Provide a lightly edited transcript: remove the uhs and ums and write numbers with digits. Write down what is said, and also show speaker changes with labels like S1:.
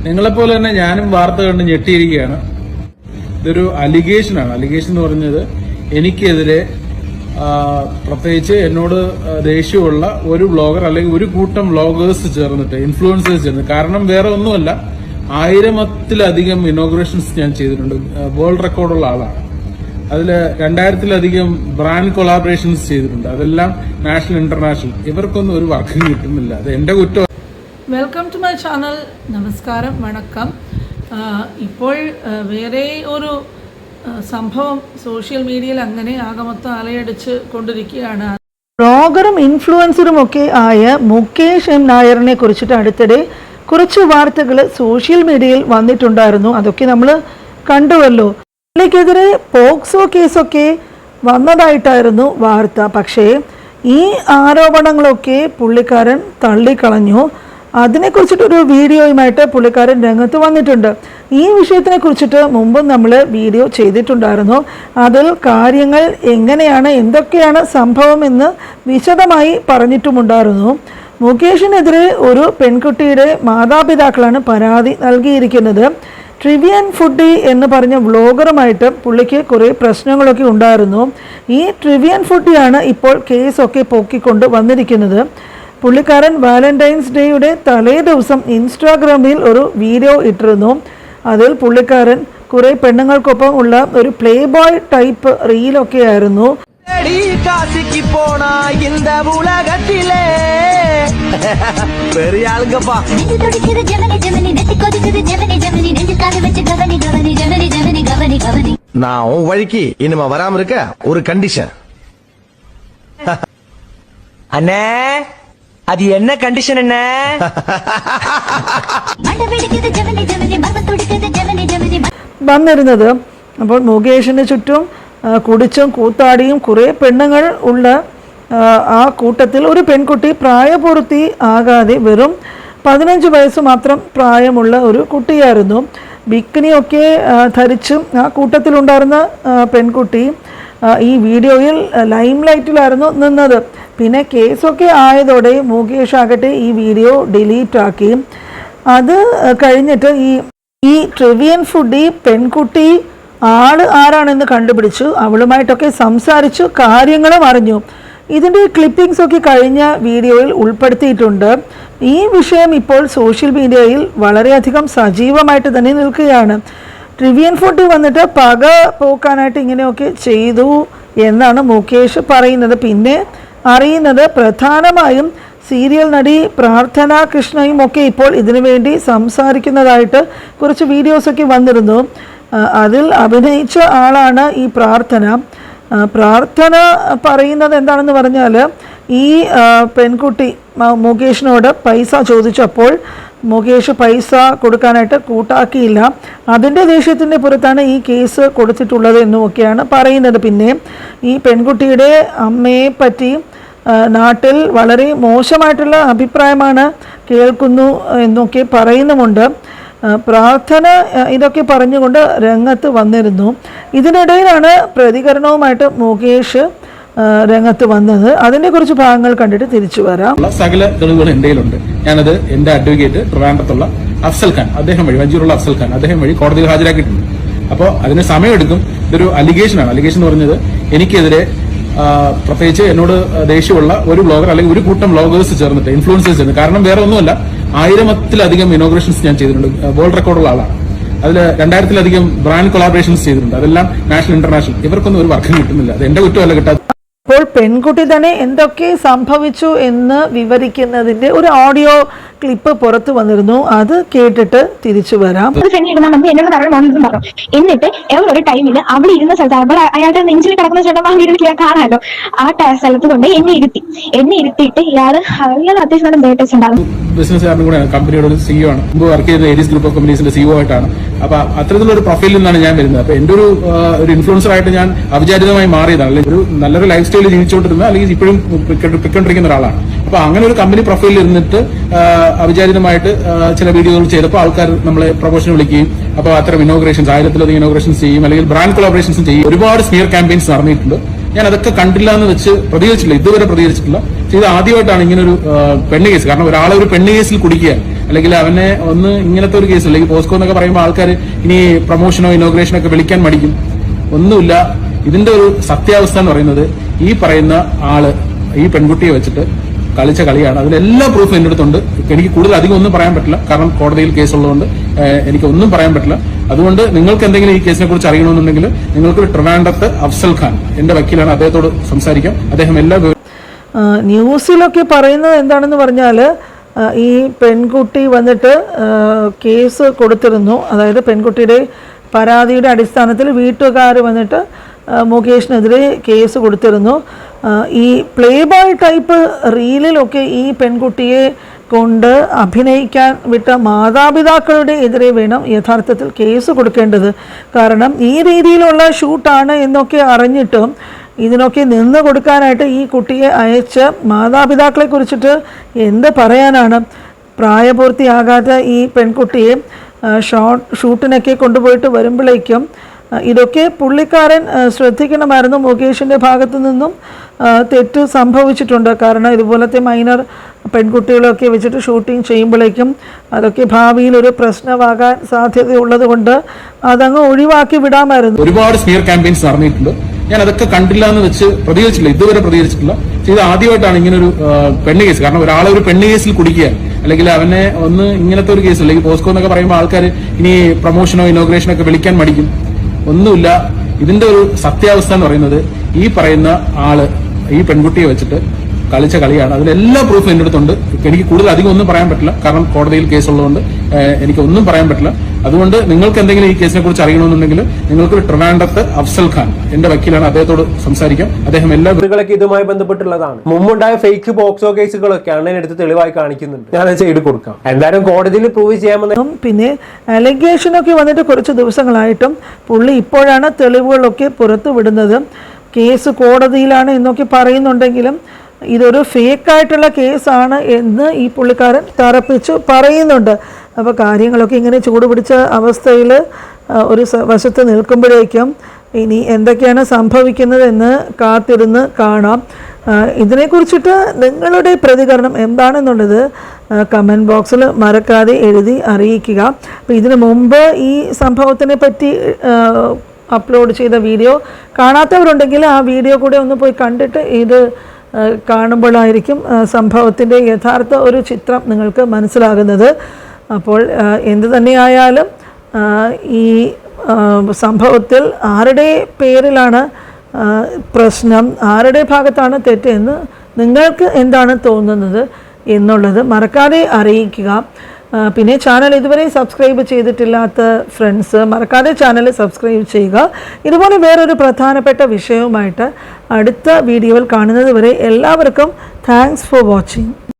S1: നിങ്ങളെപ്പോലെ തന്നെ ഞാനും വാർത്ത കണ്ട് ഞെട്ടിയിരിക്കുകയാണ്. ഇതൊരു അലിഗേഷനാണ്. അലിഗേഷൻ എന്ന് പറഞ്ഞത് എനിക്കെതിരെ പ്രത്യേകിച്ച് എന്നോട് ദേഷ്യമുള്ള ഒരു വ്ളോഗർ അല്ലെങ്കിൽ ഒരു കൂട്ടം വ്ളോഗേഴ്സ് ചേർന്നിട്ട്, ഇൻഫ്ലുവൻസേഴ്സ് ചേർന്ന്, കാരണം വേറെ ഒന്നുമല്ല, 1000-ലധികം ഇനോഗ്രേഷൻസ് ഞാൻ ചെയ്തിട്ടുണ്ട്. വേൾഡ് റെക്കോർഡുള്ള ആളാണ്. അതിൽ 2000-ലധികം ബ്രാൻഡ് കൊളാബറേഷൻസ് ചെയ്തിട്ടുണ്ട്. അതെല്ലാം നാഷണൽ, ഇന്റർനാഷണൽ. ഇവർക്കൊന്നും ഒരു വർക്കും കിട്ടുന്നില്ല. അത് എന്റെ കുറ്റം.
S2: Welcome to my channel. നമസ്കാരം, വണക്കം. ഇപ്പോൾ വേറെ ഒരു സംഭവം സോഷ്യൽ മീഡിയയിൽ അങ്ങനെ ആകമൊത്തം അലയടിച്ച് കൊണ്ടിരിക്കുകയാണ്. ബ്ലോഗറും ഇൻഫ്ലുവൻസറും ഒക്കെ ആയ മുകേഷ് എം നായറിനെ കുറിച്ചിട്ട് അടുത്തിടെ കുറച്ച് വാർത്തകൾ സോഷ്യൽ മീഡിയയിൽ വന്നിട്ടുണ്ടായിരുന്നു. അതൊക്കെ നമ്മൾ കണ്ടുവല്ലോ. പുള്ളിക്കെതിരെ പോക്സോ കേസൊക്കെ വന്നതായിട്ടായിരുന്നു വാർത്ത. പക്ഷേ ഈ ആരോപണങ്ങളൊക്കെ പുള്ളിക്കാരൻ തള്ളിക്കളഞ്ഞു. അതിനെക്കുറിച്ചിട്ടൊരു വീഡിയോയുമായിട്ട് പുള്ളിക്കാരൻ രംഗത്ത് വന്നിട്ടുണ്ട്. ഈ വിഷയത്തിനെ കുറിച്ചിട്ട് മുമ്പും നമ്മൾ വീഡിയോ ചെയ്തിട്ടുണ്ടായിരുന്നു. അതിൽ കാര്യങ്ങൾ എങ്ങനെയാണ്, എന്തൊക്കെയാണ് സംഭവം എന്ന് വിശദമായി പറഞ്ഞിട്ടുമുണ്ടായിരുന്നു. മുകേഷിനെതിരെ ഒരു പെൺകുട്ടിയുടെ മാതാപിതാക്കളാണ് പരാതി നൽകിയിരിക്കുന്നത്. ട്രിവിയൻ ഫുഡി എന്ന് പറഞ്ഞ വ്ളോഗറുമായിട്ട് പുള്ളിക്ക് കുറേ പ്രശ്നങ്ങളൊക്കെ ഉണ്ടായിരുന്നു. ഈ ട്രിവിയൻ ഫുഡിയാണ് ഇപ്പോൾ കേസൊക്കെ പൊക്കിക്കൊണ്ട് വന്നിരിക്കുന്നത്. പുള്ളിക്കാരൻ വാലന്റൈൻസ് ഡേയുടെ തലേ ദിവസം ഇൻസ്റ്റാഗ്രാമിൽ ഒരു വീഡിയോ ഇട്ടിരുന്നു. അതിൽ പുള്ളിക്കാരൻ കുറേ പെണ്ണുങ്ങൾക്കൊപ്പം ഉള്ള ഒരു പ്ലേ ബോയ് ടൈപ്പ് റീലൊക്കെ ആയിരുന്നു.
S3: நான் வழிக்கு இனிமே வராம இருக்க ஒரு கண்டிஷன். அண்ணே, அது என்ன கண்டிஷன்? என்ன
S2: വന്നിരുന്നത്? അപ്പോൾ മുകേഷിന് ചുറ്റും കുടിച്ചും കൂത്താടിയും കുറേ പെണ്ണുങ്ങൾ ഉള്ള ആ കൂട്ടത്തിൽ ഒരു പെൺകുട്ടി പ്രായപൂർത്തി ആകാതെ വെറും 15 വയസ്സ് മാത്രം പ്രായമുള്ള ഒരു കുട്ടിയായിരുന്നു. ബിക്കിനിയൊക്കെ ധരിച്ചും ആ കൂട്ടത്തിലുണ്ടായിരുന്ന പെൺകുട്ടി ഈ വീഡിയോയിൽ ലൈം ലൈറ്റിലായിരുന്നു നിന്നത്. പിന്നെ കേസൊക്കെ ആയതോടെ മുകേഷ് ആകട്ടെ ഈ വീഡിയോ ഡിലീറ്റ് ആക്കി. അത് കഴിഞ്ഞിട്ട് ഈ ട്രിവിയൻ ഫുഡി പെൺകുട്ടി ആരാണെന്ന് കണ്ടുപിടിച്ചു. അവളുമായിട്ടൊക്കെ സംസാരിച്ചു, കാര്യങ്ങളും അറിഞ്ഞു. ഇതിൻ്റെ ക്ലിപ്പിംഗ്സൊക്കെ കഴിഞ്ഞ വീഡിയോയിൽ ഉൾപ്പെടുത്തിയിട്ടുണ്ട്. ഈ വിഷയം ഇപ്പോൾ സോഷ്യൽ മീഡിയയിൽ വളരെയധികം സജീവമായിട്ട് തന്നെ നിൽക്കുകയാണ്. ട്രിവിയൻ ഫുഡി വന്നിട്ട് പക പോക്കാനായിട്ട് ഇങ്ങനെയൊക്കെ ചെയ്തു എന്നാണ് മുകേഷ് പറയുന്നത്. പിന്നെ അറിയുന്നത് പ്രധാനമായും സീരിയൽ നടി പ്രാർത്ഥന കൃഷ്ണയും ഒക്കെ ഇപ്പോൾ ഇതിനു വേണ്ടി സംസാരിക്കുന്നതായിട്ട് കുറച്ച് വീഡിയോസൊക്കെ വന്നിരുന്നു. അതിൽ അഭിനയിച്ച ആളാണ് ഈ പ്രാർത്ഥന. പ്രാർത്ഥന പറയുന്നത് എന്താണെന്ന് പറഞ്ഞാൽ, ഈ പെൺകുട്ടി മുകേഷിനോട് പൈസ ചോദിച്ചപ്പോൾ മുകേഷ് പൈസ കൊടുക്കാനായിട്ട് കൂട്ടാക്കിയില്ല. അതിൻ്റെ ദേഷ്യത്തിൻ്റെ പുറത്താണ് ഈ കേസ് കൊടുത്തിട്ടുള്ളത് എന്നുമൊക്കെയാണ് പറയുന്നത്. പിന്നെ ഈ പെൺകുട്ടിയുടെ അമ്മയെ പറ്റി നാട്ടിൽ വളരെ മോശമായിട്ടുള്ള അഭിപ്രായമാണ് കേൾക്കുന്നു എന്നൊക്കെ പറയുന്നുമുണ്ട്. പ്രാർത്ഥന ഇതൊക്കെ പറഞ്ഞുകൊണ്ട് രംഗത്ത് വന്നിരുന്നു. ഇതിനിടയിലാണ് പ്രതികരണവുമായിട്ട് മുകേഷ് രംഗത്ത് വന്നത്. അതിന്റെ കുറച്ച് ഭാഗങ്ങൾ കണ്ടിട്ട് തിരിച്ചു വരാം.
S1: സകല തെളിവുകൾ എന്റെ കയ്യിലുണ്ട്. ഞാനത് എന്റെ അഡ്വക്കേറ്റ് ട്രിവാൻഡ്രത്തുള്ള അഫ്സൽ ഖാൻ, അദ്ദേഹം വഴി, വഞ്ചൂരുള്ള അഫ്സൽ ഖാൻ, അദ്ദേഹം വഴി കോടതിയിൽ ഹാജരാക്കിയിട്ടുണ്ട്. അപ്പോൾ അതിന് സമയമെടുക്കും. ഇതൊരു അലിഗേഷനാണ്. അലിഗേഷൻ എന്ന് പറഞ്ഞത് എനിക്കെതിരെ പ്രത്യേകിച്ച് എന്നോട് ദേഷ്യമുള്ള ഒരു വ്ളോഗർ അല്ലെങ്കിൽ ഒരു കൂട്ടം വ്ളോഗേഴ്സ് ചേർന്നിട്ട്, ഇൻഫ്ലുവൻസേഴ്സ് ചേർന്ന്, കാരണം വേറെ ഒന്നുമല്ല, 1000-ലധികം ഇനോഗ്രേഷൻസ് ഞാൻ ചെയ്തിട്ടുണ്ട്. വേൾഡ് റെക്കോർഡുള്ള ആളാണ്. അതിൽ 2000-ലധികം ബ്രാൻഡ് കൊളാബറേഷൻസ് ചെയ്തിട്ടുണ്ട്. അതെല്ലാം നാഷണൽ, ഇന്റർനാഷണൽ. ഇവർക്കൊന്നും ഒരു വർക്കും കിട്ടുന്നില്ല. അത് എന്റെ കുറ്റമല്ല കിട്ടാത്ത.
S2: അപ്പോൾ പെൺകുട്ടി തന്നെ എന്തൊക്കെ സംഭവിച്ചു എന്ന് വിവരിക്കുന്നതിന്റെ ഒരു ഓഡിയോ ക്ലിപ്പ് പുറത്തു വന്നിരുന്നു. അത് കേട്ടിട്ട് തിരിച്ചു വരാം.
S4: എന്നിട്ട് ഒരു ടൈമില് അവിടെ ഇരുന്ന സ്ഥലത്ത് അയാളുടെ നെഞ്ചിൽ കിടക്കുന്ന ചേട്ടൻ കാണാമല്ലോ, ആ സ്ഥലത്ത് കൊണ്ട് എന്നെ ഇരുത്തിയിട്ട് ഇയാള് അത്യാവശ്യം നല്ല ബേട്ടേഴ്സ് ഉണ്ടാകും.
S1: ബിസിനസ്സുകാരനും കൂടെയാണ്, കമ്പനിയുടെ ഒരു സിഇഒ ആണ്. മുമ്പ് വർക്ക് ചെയ്ത ഏരീസ് ഗ്രൂപ്പ് ഓഫ് കമ്പനീസിന്റെ സിഇഒ ആയിട്ടാണ്. അപ്പൊ അത്തരത്തിലുള്ള ഒരു പ്രൊഫൈലിൽ നിന്നാണ് ഞാൻ വരുന്നത്. അപ്പൊ എന്റെ ഒരു ഇൻഫ്ലുവൻസർ ആയിട്ട് ഞാൻ അവിചാരിതമായി മാറിയതാണ്. അല്ലെങ്കിൽ ഒരു നല്ലൊരു ലൈഫ് സ്റ്റൈൽ ജീവിച്ചുകൊണ്ടിരുന്ന, അല്ലെങ്കിൽ ഇപ്പോഴും പൊയ്ക്കൊണ്ടിരിക്കുന്ന ഒരാളാണ്. അപ്പൊ അങ്ങനെ ഒരു കമ്പനി പ്രൊഫൈലിൽ ഇരുന്നിട്ട് അവിചാരിതമായിട്ട് ചില വീഡിയോകൾ ചെയ്തപ്പോൾ ആൾക്കാർ നമ്മളെ പ്രൊമോഷൻ വിളിക്കുകയും, അപ്പോൾ അത്തരം ഇനോഗ്രേഷൻസ് 1000-ലധികം ഇനോഗ്രേഷൻസ് ചെയ്യും, അല്ലെങ്കിൽ ബ്രാൻഡ് കൊളാബറേഷൻസ് ചെയ്യും. ഒരുപാട് സ്മിയർ ക്യാമ്പയിൻസ് നടന്നിട്ടുണ്ട്. ഞാൻ അതൊക്കെ കണ്ടില്ല എന്ന് വെച്ച് പ്രതികരിച്ചില്ല, ഇതുവരെ പ്രതികരിച്ചിട്ടില്ല. ഇത് ആദ്യമായിട്ടാണ് ഇങ്ങനെ ഒരു പെണ്ണ് കേസ്. കാരണം ഒരാളെ ഒരു പെണ്ണ് കേസിൽ കുടിക്കുക, അല്ലെങ്കിൽ അവനെ ഒന്ന് ഇങ്ങനത്തെ ഒരു കേസ് അല്ലെങ്കിൽ പോസ്കോ എന്നൊക്കെ പറയുമ്പോൾ ആൾക്കാർ ഇനി പ്രൊമോഷനോ ഇനോഗ്രേഷനോ ഒക്കെ വിളിക്കാൻ മടിക്കും. ഒന്നുമില്ല. ഇതിന്റെ ഒരു സത്യാവസ്ഥ എന്ന് പറയുന്നത് ഈ പറയുന്ന ആള് ഈ പെൺകുട്ടിയെ വെച്ചിട്ട് കളിച്ച കളിയാണ്. അതിലെല്ലാ പ്രൂഫും എന്റെ അടുത്തുണ്ട്. എനിക്ക് കൂടുതൽ അധികം ഒന്നും പറയാൻ പറ്റില്ല, കാരണം കോടതിയിൽ കേസുള്ളതുകൊണ്ട് എനിക്ക് ഒന്നും പറയാൻ പറ്റില്ല. അതുകൊണ്ട് നിങ്ങൾക്ക് എന്തെങ്കിലും ഈ കേസിനെ കുറിച്ച് അറിയണമെന്നുണ്ടെങ്കിൽ നിങ്ങൾക്ക് ട്രിവാൻഡ്രത്ത് അഫ്സൽ ഖാൻ എന്റെ വക്കീലാണ്, അദ്ദേഹത്തോട് സംസാരിക്കാം. അദ്ദേഹം എല്ലാ
S2: ന്യൂസിലൊക്കെ പറയുന്നത് എന്താണെന്ന് പറഞ്ഞാൽ ഈ പെൺകുട്ടി വന്നിട്ട് കേസ് കൊടുത്തിരുന്നു. അതായത് പെൺകുട്ടിയുടെ പരാതിയുടെ അടിസ്ഥാനത്തിൽ വീട്ടുകാർ വന്നിട്ട് മുകേഷിനെതിരെ കേസ് കൊടുത്തിരുന്നു. ഈ പ്ലേ ബോയ് ടൈപ്പ് റീലിലൊക്കെ ഈ പെൺകുട്ടിയെ കൊണ്ട് അഭിനയിക്കാൻ വിട്ട മാതാപിതാക്കളുടെ എതിരെ വേണം യഥാർത്ഥത്തിൽ കേസ് കൊടുക്കേണ്ടത്. കാരണം ഈ രീതിയിലുള്ള ഷൂട്ടാണ് എന്നൊക്കെ അറിഞ്ഞിട്ടും ഇതിനൊക്കെ നിന്ന് കൊടുക്കാനായിട്ട് ഈ കുട്ടിയെ അയച്ച മാതാപിതാക്കളെ കുറിച്ചിട്ട് എന്ത് പറയാനാണ്? പ്രായപൂർത്തിയാകാത്ത ഈ പെൺകുട്ടിയെ ഷൂട്ടിനൊക്കെ കൊണ്ടുപോയിട്ട് വരുമ്പോഴേക്കും ഇതൊക്കെ പുള്ളിക്കാരൻ ശ്രദ്ധിക്കണമായിരുന്നു. മുകേഷിൻ്റെ ഭാഗത്തു നിന്നും തെറ്റ് സംഭവിച്ചിട്ടുണ്ട്. കാരണം ഇതുപോലത്തെ മൈനർ പെൺകുട്ടികളൊക്കെ വെച്ചിട്ട് ഷൂട്ടിംഗ് ചെയ്യുമ്പോഴേക്കും അതൊക്കെ ഭാവിയിൽ ഒരു പ്രശ്നമാകാൻ സാധ്യതയുള്ളത് കൊണ്ട് അതങ്ങ് ഒഴിവാക്കി വിടാമായിരുന്നു.
S1: ഒരുപാട് സ്മിയർ ക്യാമ്പയിൻസ് നടന്നിട്ടുണ്ട്. ഞാൻ അതൊക്കെ കണ്ടില്ല എന്ന് വെച്ച് പ്രതികരിച്ചില്ല, ഇതുവരെ പ്രതികരിച്ചിട്ടില്ല. ഇത് ആദ്യമായിട്ടാണ് ഇങ്ങനെ ഒരു പെണ്ണ് കേസ്. കാരണം ഒരാളെ ഒരു പെണ്ണ് കേസിൽ കുടിക്കുക, അല്ലെങ്കിൽ അവനെ ഒന്ന് ഇങ്ങനത്തെ ഒരു കേസ് അല്ലെങ്കിൽ പോസ്കോ എന്നൊക്കെ പറയുമ്പോൾ ആൾക്കാർ ഇനി പ്രൊമോഷനോ ഇനോഗ്രേഷനോ ഒക്കെ വിളിക്കാൻ മടിക്കും. ഒന്നുമില്ല. ഇതിന്റെ ഒരു സത്യാവസ്ഥ എന്ന് പറയുന്നത് ഈ പറയുന്ന ആള് ഈ പെൺകുട്ടിയെ വെച്ചിട്ട് കളിച്ച കളിയാണ്. അതിലെല്ലാ പ്രൂഫും എന്റെ അടുത്തുണ്ട്. എനിക്ക് കൂടുതൽ അധികം ഒന്നും പറയാൻ പറ്റില്ല, കാരണം കോടതിയിൽ കേസുള്ളതുകൊണ്ട് എനിക്ക് ഒന്നും പറയാൻ പറ്റില്ല. അതുകൊണ്ട് നിങ്ങൾക്ക് എന്തെങ്കിലും ഈ കേസിനെ കുറിച്ച് അറിയണമെന്നുണ്ടെങ്കിൽ നിങ്ങൾക്ക് ട്രിവാൻഡ്രത്ത് അഫ്സൽ ഖാൻ എന്റെ വക്കീലാണ്, അദ്ദേഹത്തോട് സംസാരിക്കാം. അദ്ദേഹം എല്ലാ
S5: കേസുകളൊക്കെ ഇതുമായി ബന്ധപ്പെട്ടുള്ളതാണ്. മുമ്പുണ്ടായ ഫേക്ക് പോക്സോ കേസുകളൊക്കെ അണ്ണനെടുത്ത് തെളിവായി കാണിക്കുന്നുണ്ട്. ഞാൻ ചെയ്ത് കൊടുക്കാം, എന്തായാലും കോടതിയിൽ പ്രൂവ് ചെയ്യാമെന്ന്.
S2: പിന്നെ അലിഗേഷനൊക്കെ വന്നിട്ട് കുറച്ച് ദിവസങ്ങളായിട്ടും പുള്ളി ഇപ്പോഴാണ് തെളിവുകളൊക്കെ പുറത്തു വിടുന്നത്. കേസ് കോടതിയിലാണ് എന്നൊക്കെ പറയുന്നുണ്ടെങ്കിലും ഇതൊരു ഫേക്കായിട്ടുള്ള കേസാണ് എന്ന് ഈ പുള്ളിക്കാരൻ തറപ്പിച്ച് പറയുന്നുണ്ട്. അപ്പോൾ കാര്യങ്ങളൊക്കെ ഇങ്ങനെ ചൂടുപിടിച്ച അവസ്ഥയിൽ ഒരു വശത്ത് നിൽക്കുമ്പോഴേക്കും ഇനി എന്തൊക്കെയാണ് സംഭവിക്കുന്നതെന്ന് കാത്തിരുന്ന് കാണാം. ഇതിനെക്കുറിച്ചിട്ട് നിങ്ങളുടെ പ്രതികരണം എന്താണെന്നുള്ളത് കമൻറ്റ് ബോക്സിൽ മറക്കാതെ എഴുതി അറിയിക്കുക. അപ്പോൾ ഇതിനു മുമ്പ് ഈ സംഭവത്തിനെ പറ്റി അപ്ലോഡ് ചെയ്ത വീഡിയോ കാണാത്തവരുണ്ടെങ്കിൽ ആ വീഡിയോ കൂടെ ഒന്ന് പോയി കണ്ടിട്ട് ഇത് കാണുമ്പോഴായിരിക്കും സംഭവത്തിൻ്റെ യഥാർത്ഥ ഒരു ചിത്രം നിങ്ങൾക്ക് മനസ്സിലാകുന്നത്. അപ്പോൾ എന്തു തന്നെയായാലും ഈ സംഭവത്തിൽ ആരുടെ പേരിലാണ് പ്രശ്നം, ആരുടെ ഭാഗത്താണ് തെറ്റെന്ന് നിങ്ങൾക്ക് എന്താണ് തോന്നുന്നത് എന്നുള്ളത് മറക്കാതെ അറിയിക്കുക. പിന്നെ ചാനൽ ഇതുവരെ സബ്സ്ക്രൈബ് ചെയ്തിട്ടില്ലാത്ത ഫ്രണ്ട്സ് മറക്കാതെ ചാനൽ സബ്സ്ക്രൈബ് ചെയ്യുക. ഇതുപോലെ വേറൊരു പ്രധാനപ്പെട്ട വിഷയവുമായിട്ട് അടുത്ത വീഡിയോയിൽ കാണുന്നത് വരെ എല്ലാവർക്കും താങ്ക്സ് ഫോർ വാച്ചിങ്.